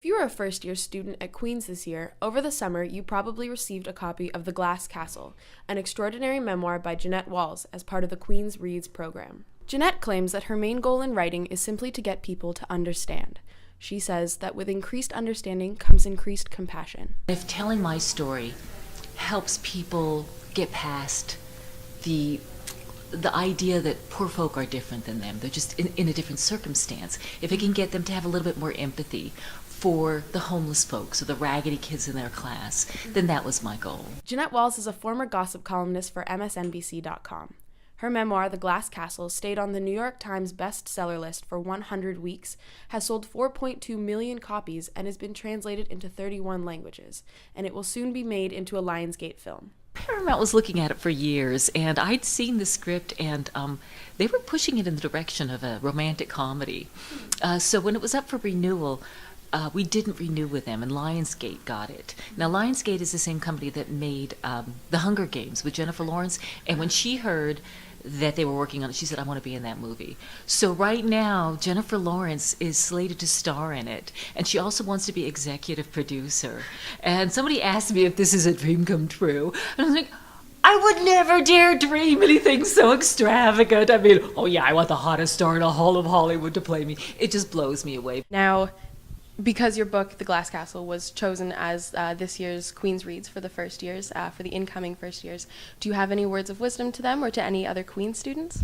If you are a first-year student at Queen's this year, over the summer you probably received a copy of The Glass Castle, an extraordinary memoir by Jeanette Walls as part of the Queen's Reads program. Jeanette claims that her main goal in writing is simply to get people to understand. She says that with increased understanding comes increased compassion. If telling my story helps people get past the idea that poor folk are different than them, they're just in a different circumstance, if it can get them to have a little bit more empathy for the homeless folks or the raggedy kids in their class, then that was my goal. Jeanette Walls is a former gossip columnist for MSNBC.com. Her memoir, The Glass Castle, stayed on the New York Times bestseller list for 100 weeks, has sold 4.2 million copies, and has been translated into 31 languages, and it will soon be made into a Lionsgate film. Paramount was looking at it for years, and I'd seen the script, and they were pushing it in the direction of a romantic comedy. So when it was up for renewal, we didn't renew with them, and Lionsgate got it. Now, Lionsgate is the same company that made The Hunger Games with Jennifer Lawrence, and when she heard that they were working on it, she said, I want to be in that movie. So right now, Jennifer Lawrence is slated to star in it, and she also wants to be executive producer. And somebody asked me if this is a dream come true, and I was like, I would never dare dream anything so extravagant. I mean, oh yeah, I want the hottest star in all of Hollywood to play me. It just blows me away. Now, because your book, The Glass Castle, was chosen as this year's Queen's Reads for the first years, for the incoming first years, do you have any words of wisdom to them or to any other Queen's students?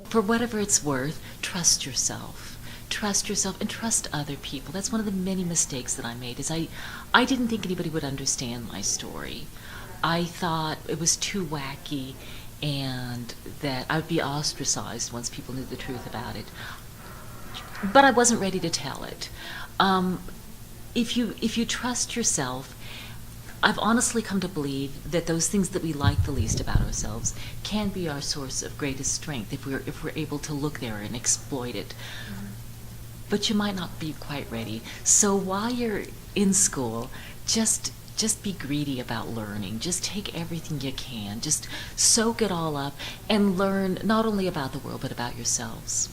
For whatever it's worth, trust yourself. Trust yourself and trust other people. That's one of the many mistakes that I made, is I didn't think anybody would understand my story. I thought it was too wacky and that I would be ostracized once people knew the truth about it. But I wasn't ready to tell it. If you trust yourself, I've honestly come to believe that those things that we like the least about ourselves can be our source of greatest strength if we're able to look there and exploit it. Mm-hmm. But you might not be quite ready. So while you're in school, just be greedy about learning. Just take everything you can. Just soak it all up and learn not only about the world but about yourselves.